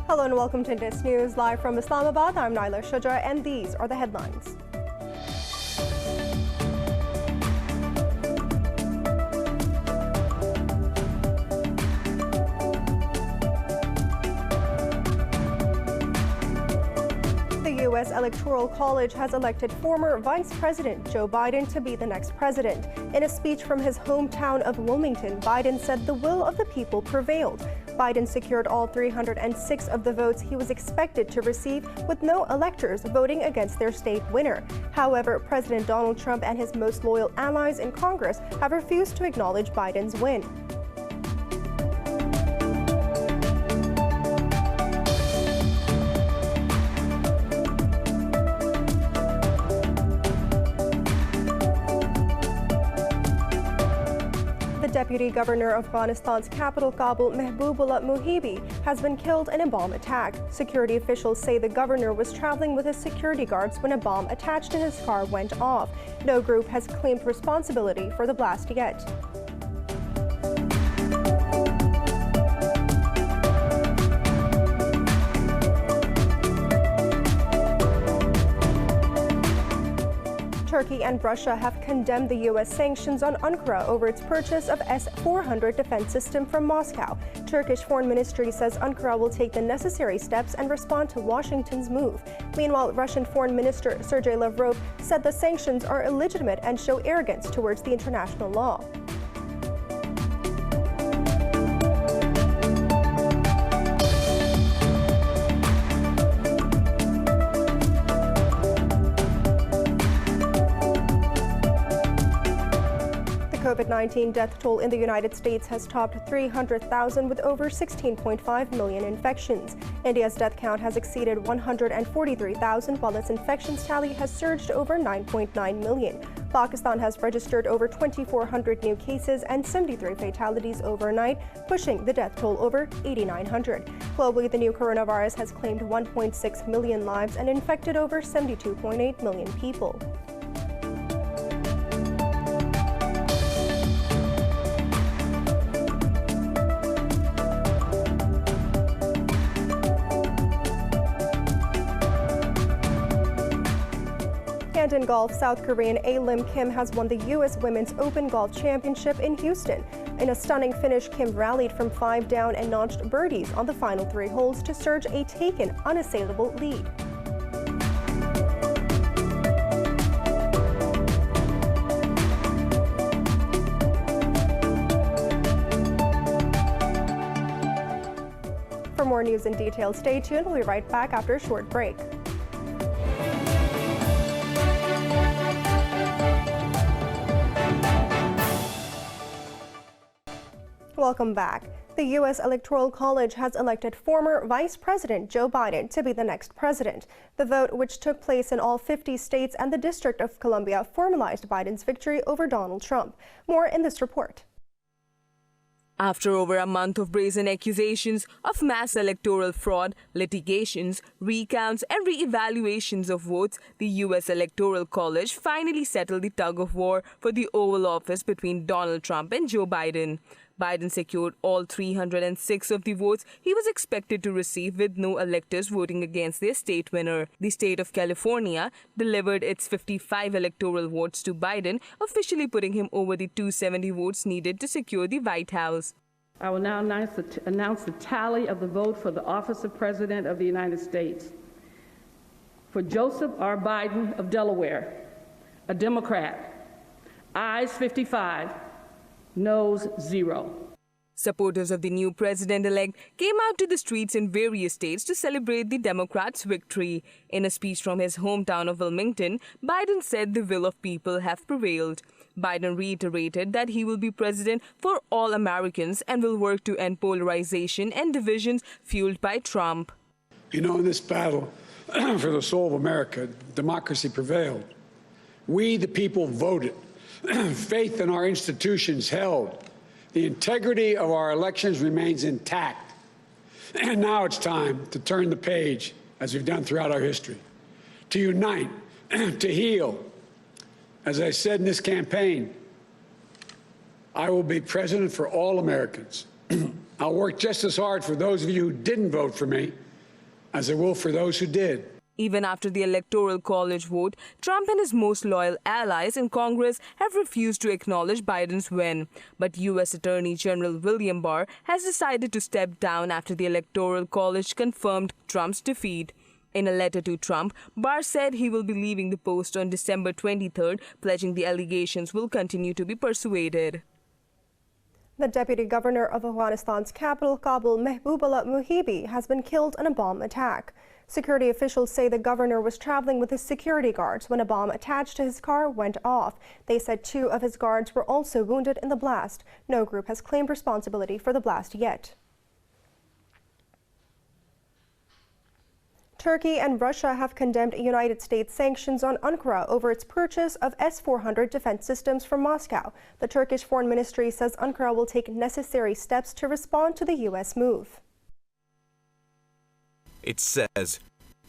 Hello and welcome to Indus News live from Islamabad. I'm Naila Shuja and these are the headlines. The U.S. Electoral College has elected former Vice President Joe Biden to be the next president. In a speech from his hometown of Wilmington, Biden said the will of the people prevailed. Biden secured all 306 of the votes he was expected to receive, with no electors voting against their state winner. However, President Donald Trump and his most loyal allies in Congress have refused to acknowledge Biden's win. Deputy Governor of Afghanistan's capital, Kabul, Mehbubullah Muhibi, has been killed in a bomb attack. Security officials say the governor was traveling with his security guards when a bomb attached to his car went off. No group has claimed responsibility for the blast yet. Turkey and Russia have condemned the U.S. sanctions on Ankara over its purchase of S-400 defense system from Moscow. Turkish Foreign Ministry says Ankara will take the necessary steps and respond to Washington's move. Meanwhile, Russian Foreign Minister Sergei Lavrov said the sanctions are illegitimate and show arrogance towards the international law. COVID-19 death toll in the United States has topped 300,000 with over 16.5 million infections. India's death count has exceeded 143,000 while its infections tally has surged over 9.9 million. Pakistan has registered over 2,400 new cases and 73 fatalities overnight, pushing the death toll over 8,900. Globally, the new coronavirus has claimed 1.6 million lives and infected over 72.8 million people. And in golf, South Korean A-Lim Kim has won the U.S. Women's Open Golf Championship in Houston. In a stunning finish, Kim rallied from 5 down and notched birdies on the final 3 holes to surge a taken, unassailable lead. For more news and details, stay tuned. We'll be right back after a short break. Welcome back. The U.S. Electoral College has elected former Vice President Joe Biden to be the next president. The vote, which took place in all 50 states and the District of Columbia, formalized Biden's victory over Donald Trump. More in this report. After over a month of brazen accusations of mass electoral fraud, litigations, recounts and re-evaluations of votes, the U.S. Electoral College finally settled the tug-of-war for the Oval Office between Donald Trump and Joe Biden. Biden secured all 306 of the votes he was expected to receive, with no electors voting against their state winner. The state of California delivered its 55 electoral votes to Biden, officially putting him over the 270 votes needed to secure the White House. I will now announce the tally of the vote for the office of President of the United States. For Joseph R. Biden of Delaware, a Democrat, ayes 55, noes 0. Supporters of the new president-elect came out to the streets in various states to celebrate the Democrats' victory. In a speech from his hometown of Wilmington, Biden said the will of people have prevailed. Biden reiterated that he will be president for all Americans and will work to end polarization and divisions fueled by Trump. You know, in this battle for the soul of America, democracy prevailed. We, the people, voted. Faith in our institutions held. The integrity of our elections remains intact. And now it's time to turn the page, as we've done throughout our history, to unite, to heal. As I said in this campaign, I will be president for all Americans. I'll work just as hard for those of you who didn't vote for me as it will for those who did. Even after the Electoral College vote, Trump and his most loyal allies in Congress have refused to acknowledge Biden's win. But U.S. Attorney General William Barr has decided to step down after the Electoral College confirmed Trump's defeat. In a letter to Trump, Barr said he will be leaving the post on December 23rd, pledging the allegations will continue to be persuaded. The deputy governor of Afghanistan's capital, Kabul, Mehbooballah Muhibi, has been killed in a bomb attack. Security officials say the governor was traveling with his security guards when a bomb attached to his car went off. They said 2 of his guards were also wounded in the blast. No group has claimed responsibility for the blast yet. Turkey and Russia have condemned United States sanctions on Ankara over its purchase of S-400 defense systems from Moscow. The Turkish Foreign Ministry says Ankara will take necessary steps to respond to the U.S. move. It says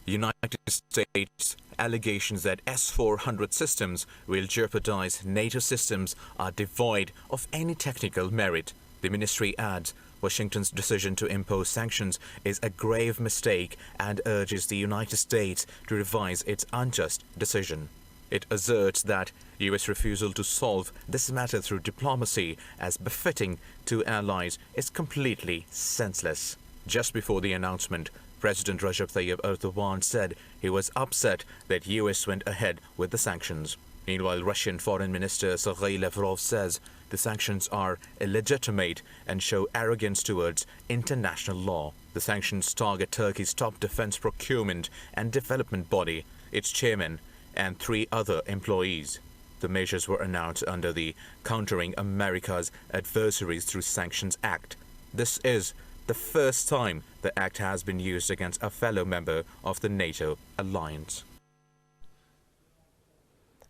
United States allegations that S-400 systems will jeopardize NATO systems are devoid of any technical merit. The ministry adds Washington's decision to impose sanctions is a grave mistake and urges the United States to revise its unjust decision. It asserts that U.S. refusal to solve this matter through diplomacy, as befitting 2 allies, is completely senseless. Just before the announcement, President Recep Tayyip Erdogan said he was upset that U.S. went ahead with the sanctions. Meanwhile, Russian Foreign Minister Sergei Lavrov says the sanctions are illegitimate and show arrogance towards international law. The sanctions target Turkey's top defense procurement and development body, its chairman, and 3 other employees. The measures were announced under the Countering America's Adversaries Through Sanctions Act. This is the first time the act has been used against a fellow member of the NATO alliance.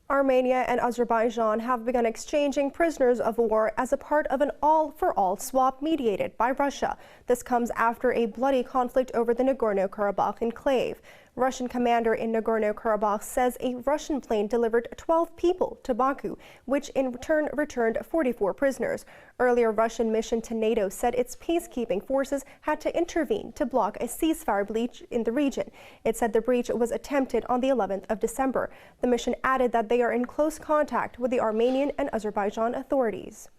Armenia and Azerbaijan have begun exchanging prisoners of war as a part of an all-for-all swap mediated by Russia. This comes after a bloody conflict over the Nagorno-Karabakh enclave. Russian commander in Nagorno-Karabakh says a Russian plane delivered 12 people to Baku, which in return returned 44 prisoners. Earlier, Russian mission to NATO said its peacekeeping forces had to intervene to block a ceasefire breach in the region. It said the breach was attempted on the 11th of December. The mission added that they are in close contact with the Armenian and Azerbaijan authorities.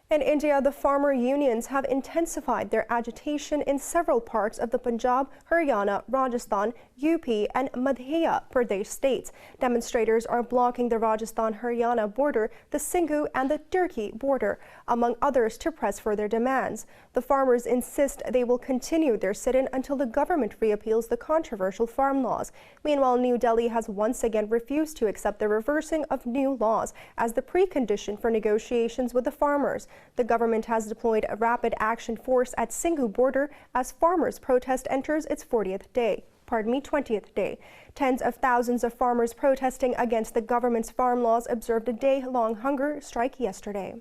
In India, the farmer unions have intensified their agitation in several parts of the Punjab, Haryana, Rajasthan, UP, and Madhya Pradesh states. Demonstrators are blocking the Rajasthan-Haryana border, the Singhu and the Turkey border, among others, to press for their demands. The farmers insist they will continue their sit-in until the government reappeals the controversial farm laws. Meanwhile, New Delhi has once again refused to accept the reversing of new laws as the precondition for negotiations with the farmers. The government has deployed a rapid action force at Singhu border as farmers' protest enters its 20th day. Tens of thousands of farmers protesting against the government's farm laws observed a day-long hunger strike yesterday.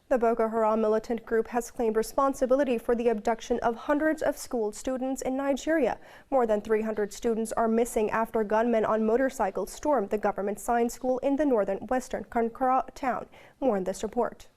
The Boko Haram militant group has claimed responsibility for the abduction of hundreds of school students in Nigeria. More than 300 students are missing after gunmen on motorcycles stormed the government science school in the northern-western Kankara town. More in this report.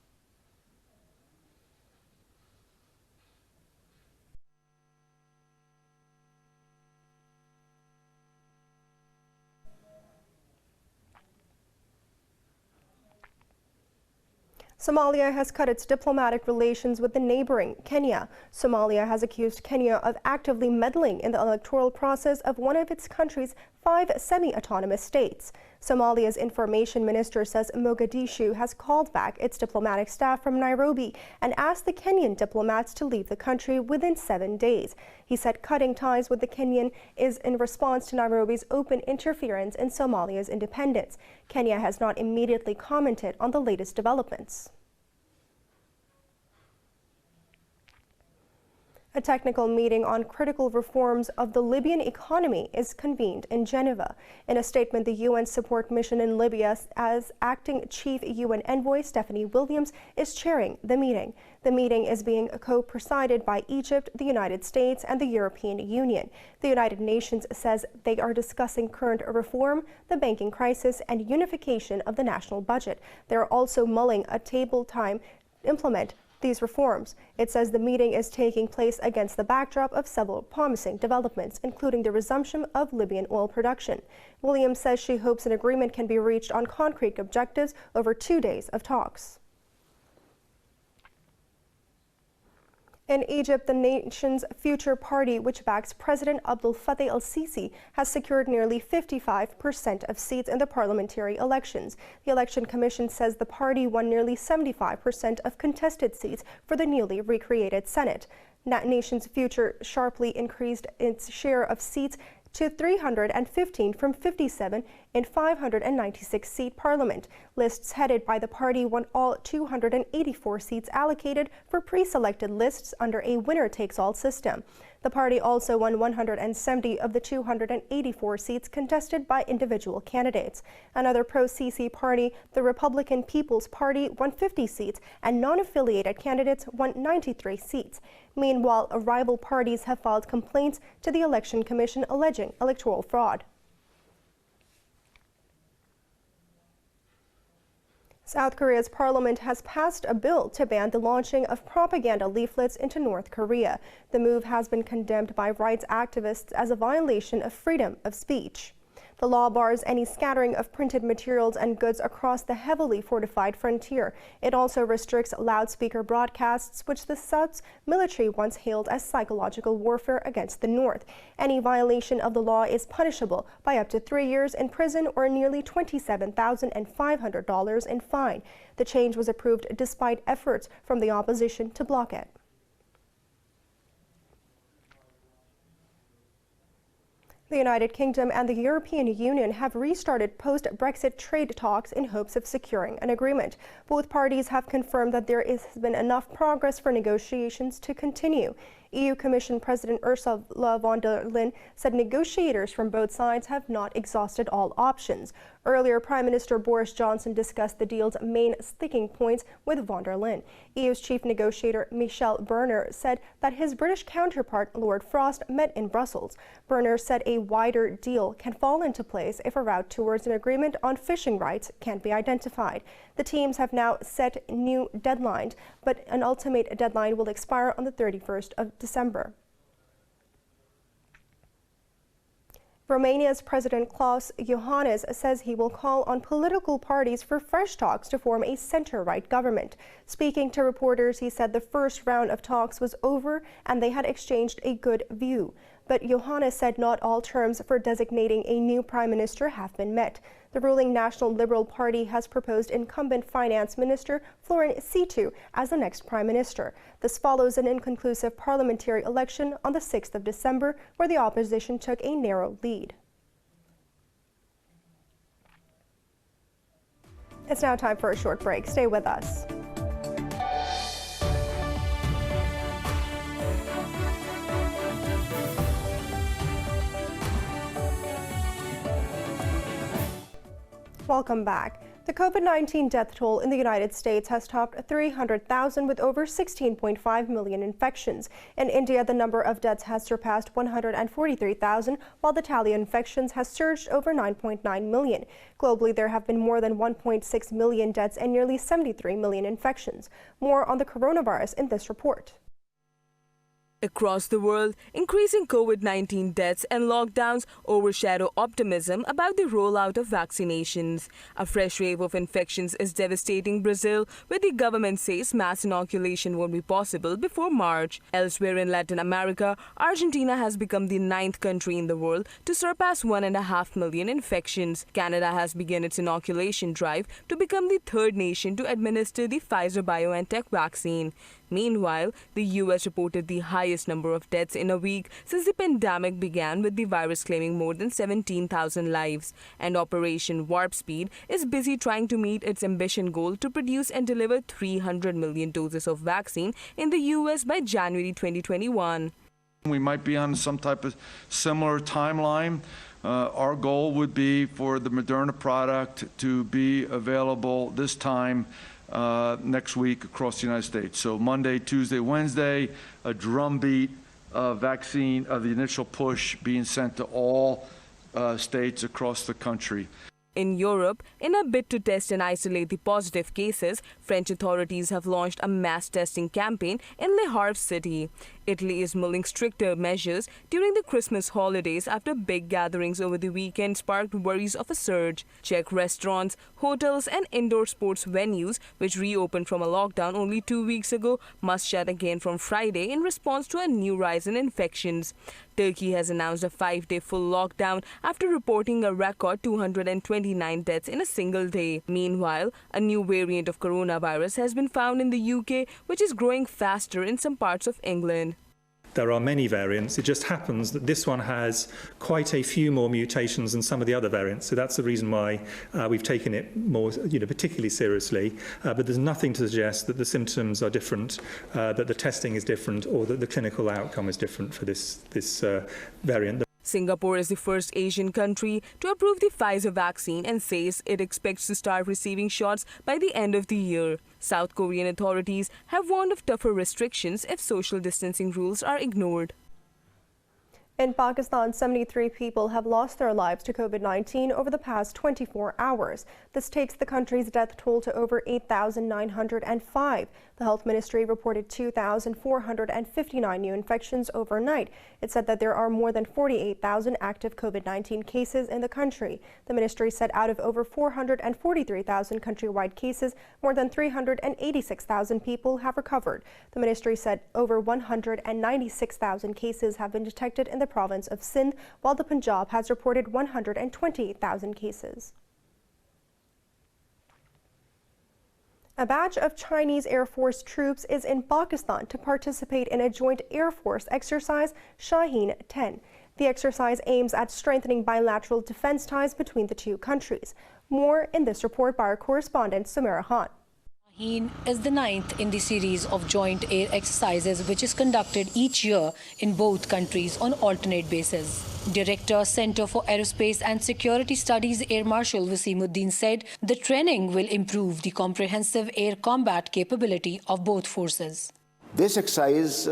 Somalia has cut its diplomatic relations with the neighboring Kenya. Somalia has accused Kenya of actively meddling in the electoral process of one of its country's 5 semi-autonomous states. Somalia's information minister says Mogadishu has called back its diplomatic staff from Nairobi and asked the Kenyan diplomats to leave the country within 7 days. He said cutting ties with the Kenyan is in response to Nairobi's open interference in Somalia's independence. Kenya has not immediately commented on the latest developments. A technical meeting on critical reforms of the Libyan economy is convened in Geneva. In a statement, the UN support mission in Libya, as acting chief UN envoy Stephanie Williams, is chairing the meeting. The meeting is being co-presided by Egypt, the United States, and the European Union. The United Nations says they are discussing current reform, the banking crisis, and unification of the national budget. They are also mulling a table time implement these reforms. It says the meeting is taking place against the backdrop of several promising developments, including the resumption of Libyan oil production. Williams says she hopes an agreement can be reached on concrete objectives over 2 days of talks. In Egypt, the nation's future party, which backs President Abdel Fattah el-Sisi, has secured nearly 55% of seats in the parliamentary elections. The Election Commission says the party won nearly 75% of contested seats for the newly recreated Senate. That nation's future sharply increased its share of seats to 315 from 57 in 596-seat parliament. Lists headed by the party won all 284 seats allocated for pre-selected lists under a winner-takes-all system. The party also won 170 of the 284 seats contested by individual candidates. Another pro-Sisi party, the Republican People's Party, won 50 seats, and non-affiliated candidates won 93 seats. Meanwhile, rival parties have filed complaints to the Election Commission alleging electoral fraud. South Korea's parliament has passed a bill to ban the launching of propaganda leaflets into North Korea. The move has been condemned by rights activists as a violation of freedom of speech. The law bars any scattering of printed materials and goods across the heavily fortified frontier. It also restricts loudspeaker broadcasts, which the South's military once hailed as psychological warfare against the North. Any violation of the law is punishable by up to 3 years in prison or nearly $27,500 in fine. The change was approved despite efforts from the opposition to block it. The United Kingdom and the European Union have restarted post-Brexit trade talks in hopes of securing an agreement. Both parties have confirmed that there has been enough progress for negotiations to continue. EU Commission President Ursula von der Leyen said negotiators from both sides have not exhausted all options. Earlier, Prime Minister Boris Johnson discussed the deal's main sticking points with von der Leyen. EU's chief negotiator Michel Barnier said that his British counterpart Lord Frost met in Brussels. Barnier said a wider deal can fall into place if a route towards an agreement on fishing rights can't be identified. The teams have now set new deadlines, but an ultimate deadline will expire on the 31st of December. Romania's President Klaus Iohannis says he will call on political parties for fresh talks to form a center-right government. Speaking to reporters, he said the first round of talks was over and they had exchanged a good view. But Iohannis said not all terms for designating a new prime minister have been met. The ruling National Liberal Party has proposed incumbent Finance Minister Florin Citu as the next prime minister. This follows an inconclusive parliamentary election on the 6th of December, where the opposition took a narrow lead. It's now time for a short break. Stay with us. Welcome back. The COVID-19 death toll in the United States has topped 300,000 with over 16.5 million infections. In India, the number of deaths has surpassed 143,000, while the tally of infections has surged over 9.9 million. Globally, there have been more than 1.6 million deaths and nearly 73 million infections. More on the coronavirus in this report. Across the world, increasing COVID-19 deaths and lockdowns overshadow optimism about the rollout of vaccinations. A fresh wave of infections is devastating Brazil, where the government says mass inoculation won't be possible before March. Elsewhere in Latin America, Argentina has become the 9th country in the world to surpass 1.5 million infections. Canada has begun its inoculation drive to become the 3rd nation to administer the Pfizer-BioNTech vaccine. Meanwhile, the U.S. reported the highest number of deaths in a week since the pandemic began, with the virus claiming more than 17,000 lives. And Operation Warp Speed is busy trying to meet its ambition goal to produce and deliver 300 million doses of vaccine in the U.S. by January 2021. We might be on some type of similar timeline. Our goal would be for the Moderna product to be available this time next week across the United States. So Monday, Tuesday, Wednesday, a drumbeat vaccine of the initial push being sent to all states across the country. In Europe, in a bid to test and isolate the positive cases, French authorities have launched a mass testing campaign in Le Havre city. Italy is mulling stricter measures during the Christmas holidays after big gatherings over the weekend sparked worries of a surge. Czech restaurants, hotels and indoor sports venues, which reopened from a lockdown only 2 weeks ago, must shut again from Friday in response to a new rise in infections. Turkey has announced a 5-day full lockdown after reporting a record 229 deaths in a single day. Meanwhile, a new variant of coronavirus has been found in the UK, which is growing faster in some parts of England. There are many variants. It just happens that this one has quite a few more mutations than some of the other variants. So that's the reason why we've taken it more, particularly seriously. But there's nothing to suggest that the symptoms are different, that the testing is different, or that the clinical outcome is different for this variant. Singapore is the first Asian country to approve the Pfizer vaccine and says it expects to start receiving shots by the end of the year. South Korean authorities have warned of tougher restrictions if social distancing rules are ignored. In Pakistan, 73 people have lost their lives to COVID-19 over the past 24 hours. This takes the country's death toll to over 8,905. The Health Ministry reported 2,459 new infections overnight. It said that there are more than 48,000 active COVID-19 cases in the country. The ministry said out of over 443,000 countrywide cases, more than 386,000 people have recovered. The ministry said over 196,000 cases have been detected in the province of Sindh, while the Punjab has reported 128,000 cases. A batch of Chinese Air Force troops is in Pakistan to participate in a joint Air Force exercise, Shaheen-10. The exercise aims at strengthening bilateral defense ties between the two countries. More in this report by our correspondent, Sumaira Khan. Shaheen is the 9th in the series of joint air exercises which is conducted each year in both countries on alternate basis. Director, Center for Aerospace and Security Studies Air Marshal Wasimuddin said the training will improve the comprehensive air combat capability of both forces. This exercise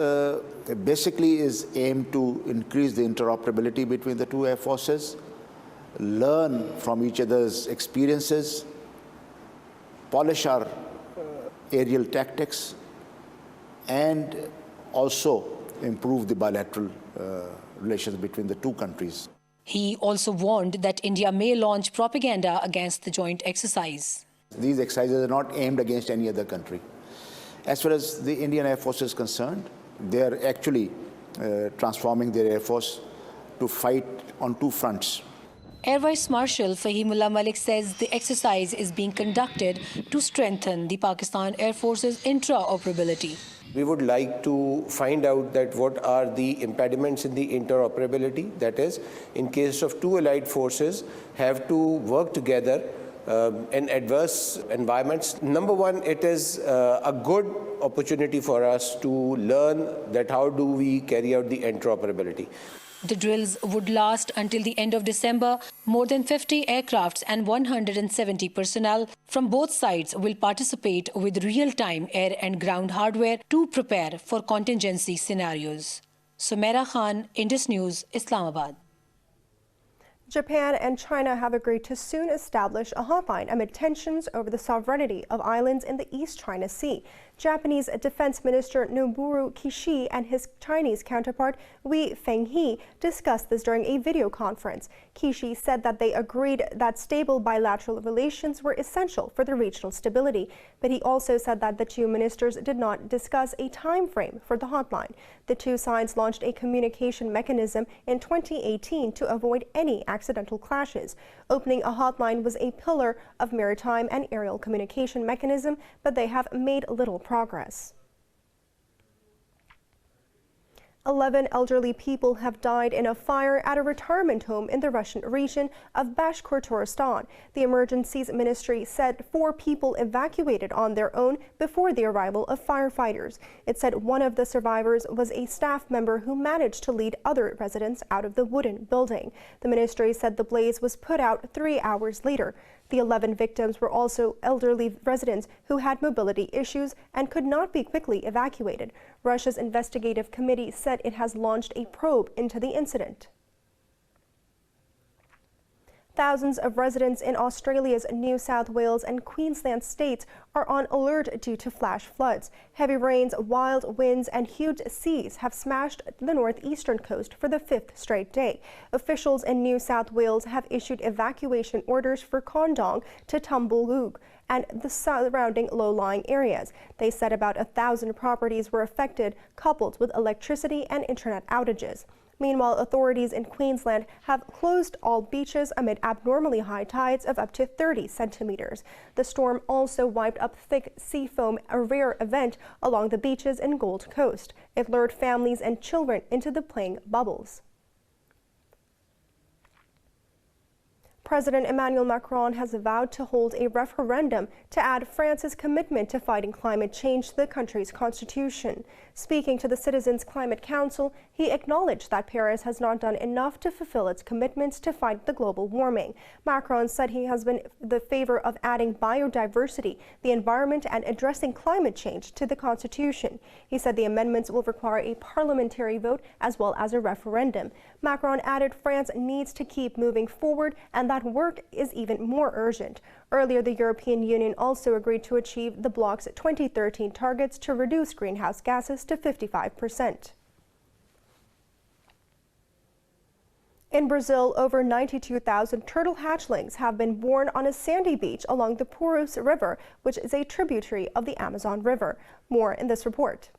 basically is aimed to increase the interoperability between the two air forces, learn from each other's experiences, polish our aerial tactics, and also improve the bilateral relations between the two countries. He also warned that India may launch propaganda against the joint exercise. These exercises are not aimed against any other country. As far as the Indian Air Force is concerned, they are actually transforming their Air Force to fight on two fronts. Air Vice Marshal Fahimullah Malik says the exercise is being conducted to strengthen the Pakistan Air Force's intraoperability. We would like to find out that what are the impediments in the interoperability. That is, in case of two allied forces have to work together in adverse environments. Number one, it is a good opportunity for us to learn that how do we carry out the interoperability. The drills would last until the end of December. More than 50 aircrafts and 170 personnel from both sides will participate with real-time air and ground hardware to prepare for contingency scenarios. Sumaira Khan, Indus News, Islamabad. Japan and China have agreed to soon establish a hotline amid tensions over the sovereignty of islands in the East China Sea. Japanese Defense Minister Noboru Kishi and his Chinese counterpart Wei Fenghe discussed this during a video conference. Kishi said that they agreed that stable bilateral relations were essential for the regional stability, but he also said that the two ministers did not discuss a time frame for the hotline. The two sides launched a communication mechanism in 2018 to avoid any accidental clashes. Opening a hotline was a pillar of maritime and aerial communication mechanism, but they have made little progress. 11 elderly people have died in a fire at a retirement home in the Russian region of Bashkortostan. The Emergencies Ministry said 4 people evacuated on their own before the arrival of firefighters. It said one of the survivors was a staff member who managed to lead other residents out of the wooden building. The ministry said the blaze was put out 3 hours later. The 11 victims were also elderly residents who had mobility issues and could not be quickly evacuated. Russia's investigative committee said it has launched a probe into the incident. Thousands of residents in Australia's New South Wales and Queensland states are on alert due to flash floods. Heavy rains, wild winds, and huge seas have smashed the northeastern coast for the 5th straight day. Officials in New South Wales have issued evacuation orders for Kondong to Tumbulgoog and the surrounding low-lying areas. They said about 1,000 properties were affected, coupled with electricity and internet outages. Meanwhile, authorities in Queensland have closed all beaches amid abnormally high tides of up to 30 centimeters. The storm also wiped up thick sea foam, a rare event along the beaches in Gold Coast. It lured families and children into the playing bubbles. President Emmanuel Macron has vowed to hold a referendum to add France's commitment to fighting climate change to the country's constitution. Speaking to the Citizens Climate Council, he acknowledged that Paris has not done enough to fulfill its commitments to fight the global warming. Macron said he has been in the favor of adding biodiversity, the environment, and addressing climate change to the constitution. He said the amendments will require a parliamentary vote as well as a referendum. Macron added France needs to keep moving forward and that work is even more urgent. Earlier, the European Union also agreed to achieve the bloc's 2013 targets to reduce greenhouse gases to 55%. In Brazil, over 92,000 turtle hatchlings have been born on a sandy beach along the Purus River, which is a tributary of the Amazon River. More in this report.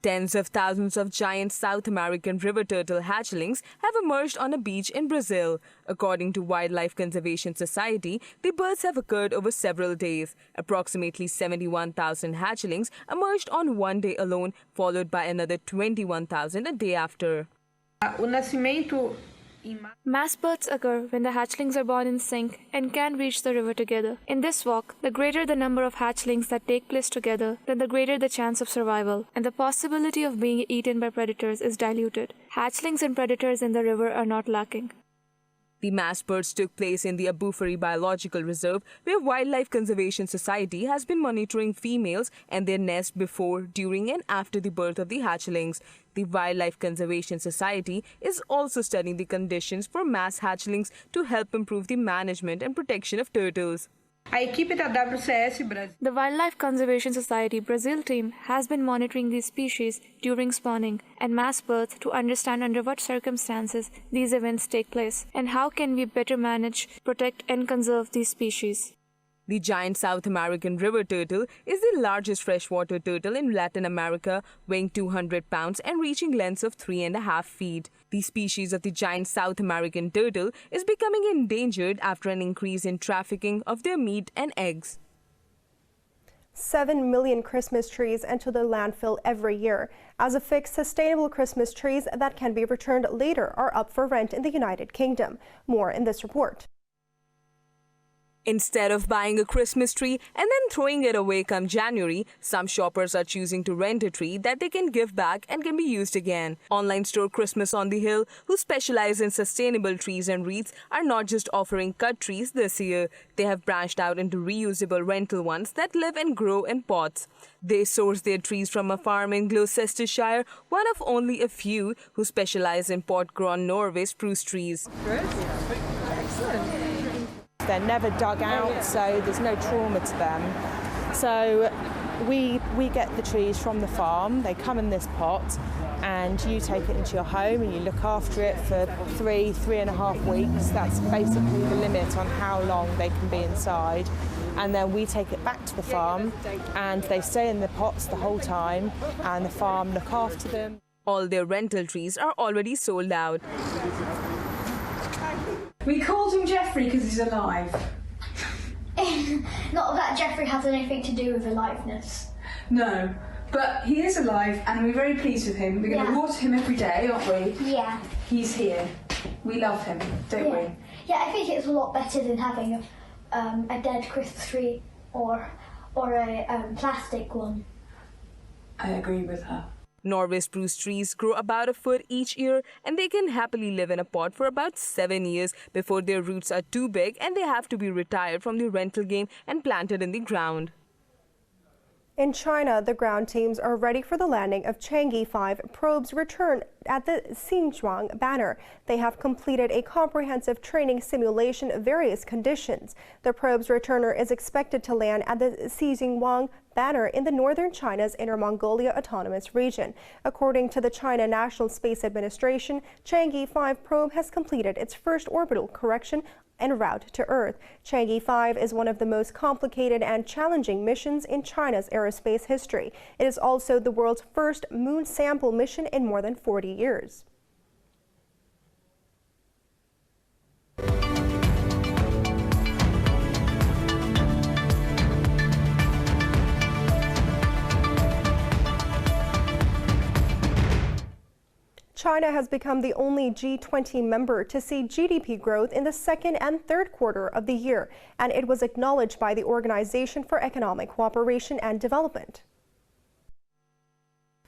Tens of thousands of giant South American river turtle hatchlings have emerged on a beach in Brazil. According to Wildlife Conservation Society, the births have occurred over several days. Approximately 71,000 hatchlings emerged on one day alone, followed by another 21,000 a day after. Mass births occur when the hatchlings are born in sync and can reach the river together. In this walk, the greater the number of hatchlings that take place together, then the greater the chance of survival, and the possibility of being eaten by predators is diluted. Hatchlings and predators in the river are not lacking. The mass births took place in the Abufari Biological Reserve, where Wildlife Conservation Society has been monitoring females and their nest before, during and after the birth of the hatchlings. The Wildlife Conservation Society is also studying the conditions for mass hatchlings to help improve the management and protection of turtles. The Wildlife Conservation Society Brazil team has been monitoring these species during spawning and mass birth to understand under what circumstances these events take place and how can we better manage, protect and conserve these species. The giant South American river turtle is the largest freshwater turtle in Latin America, weighing 200 pounds and reaching lengths of 3.5 feet. The species of the giant South American turtle is becoming endangered after an increase in trafficking of their meat and eggs. 7 million Christmas trees enter the landfill every year. As a fix, sustainable Christmas trees that can be returned later are up for rent in the United Kingdom. More in this report. Instead of buying a Christmas tree and then throwing it away come January, some shoppers are choosing to rent a tree that they can give back and can be used again. Online store Christmas on the Hill, who specialize in sustainable trees and wreaths, are not just offering cut trees this year. They have branched out into reusable rental ones that live and grow in pots. They source their trees from a farm in Gloucestershire, one of only a few who specialize in pot-grown Norway spruce trees. Excellent. They're never dug out, so there's no trauma to them. So we get the trees from the farm, they come in this pot, and you take it into your home and you look after it for 3.5 weeks. That's basically the limit on how long they can be inside. And then we take it back to the farm and they stay in the pots the whole time, and the farm look after them. All their rental trees are already sold out. We called him Jeffrey because he's alive. Not that Jeffrey has anything to do with aliveness. No, but he is alive and we're very pleased with him. We're going to water him every day, aren't we? Yeah. He's here. We love him, don't we? Yeah, I think it's a lot better than having a dead Christmas tree or a plastic one. I agree with her. Norway spruce trees grow about a foot each year, and they can happily live in a pot for about 7 years before their roots are too big and they have to be retired from the rental game and planted in the ground. In China, the ground teams are ready for the landing of Chang'e 5 probes returned at the Xinjiang banner. They have completed a comprehensive training simulation of various conditions. The probe's returner is expected to land at the Xinjiang banner in the northern China's Inner Mongolia Autonomous Region. According to the China National Space Administration, Chang'e 5 probe has completed its first orbital correction en route to Earth. Chang'e 5 is one of the most complicated and challenging missions in China's aerospace history. It is also the world's first moon sample mission in more than 40 years. China has become the only G20 member to see GDP growth in the second and third quarter of the year, and it was acknowledged by the Organization for Economic Cooperation and Development.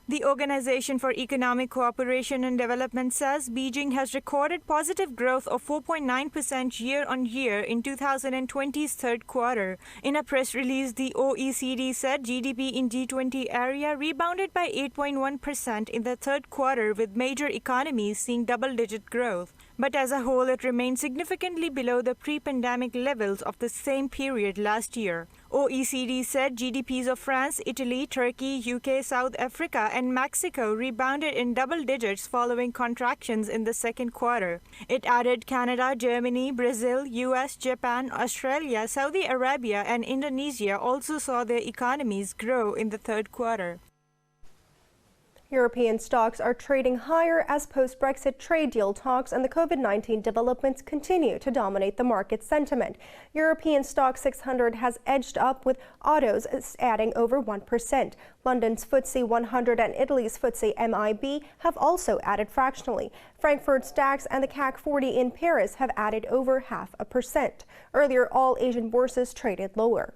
The Organization for Economic Cooperation and Development says Beijing has recorded positive growth of 4.9% year-on-year in 2020's third quarter. In a press release, the OECD said GDP in G20 area rebounded by 8.1% in the third quarter, with major economies seeing double-digit growth. But as a whole, it remained significantly below the pre-pandemic levels of the same period last year. OECD said GDPs of France, Italy, Turkey, UK, South Africa, and Mexico rebounded in double digits following contractions in the second quarter. It added Canada, Germany, Brazil, US, Japan, Australia, Saudi Arabia, and Indonesia also saw their economies grow in the third quarter. European stocks are trading higher as post-Brexit trade deal talks and the COVID-19 developments continue to dominate the market sentiment. European stock 600 has edged up, with autos adding over 1%. London's FTSE 100 and Italy's FTSE MIB have also added fractionally. Frankfurt's DAX and the CAC 40 in Paris have added over 0.5%. Earlier, all Asian bourses traded lower.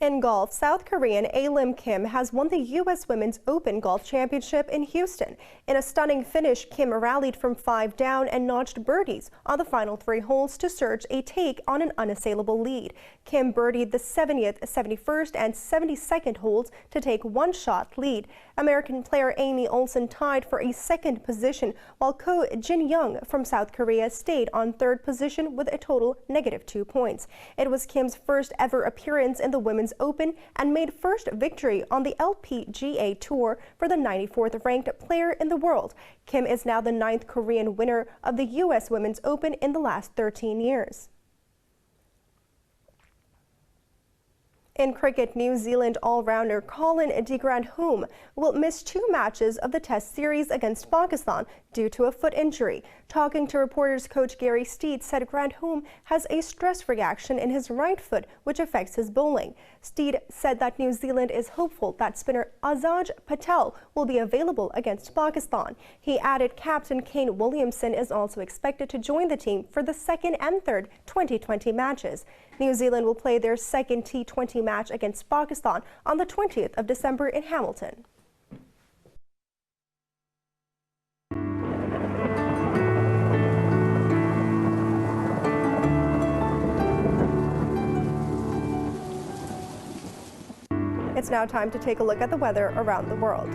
In golf, South Korean A-Lim Kim has won the U.S. Women's Open Golf Championship in Houston. In a stunning finish, Kim rallied from 5 down and notched birdies on the final 3 holes to surge a take on an unassailable lead. Kim birdied the 70th, 71st, and 72nd holes to take 1-shot lead. American player Amy Olsen tied for a second position, while Ko Jin-young from South Korea stayed on third position with a total -2 points. It was Kim's first ever appearance in the Women's Open and made first victory on the LPGA Tour for the 94th ranked player in the world. Kim is now the 9th Korean winner of the U.S. Women's Open in the last 13 years. In cricket, New Zealand all-rounder Colin de Grandhomme will miss 2 matches of the Test series against Pakistan due to a foot injury. Talking to reporters, coach Gary Steed said Grandhomme has a stress reaction in his right foot, which affects his bowling. Steed said that New Zealand is hopeful that spinner Azaj Patel will be available against Pakistan. He added Captain Kane Williamson is also expected to join the team for the second and third 2020 matches. New Zealand will play their second T20 match against Pakistan on the 20th of December in Hamilton. It's now time to take a look at the weather around the world.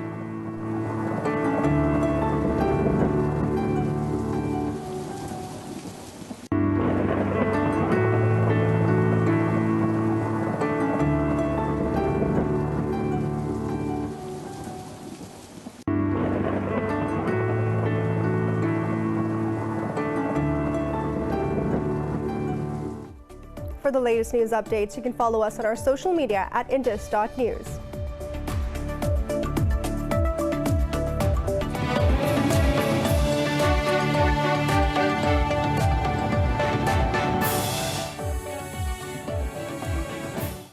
For the latest news updates, you can follow us on our social media at indus.news.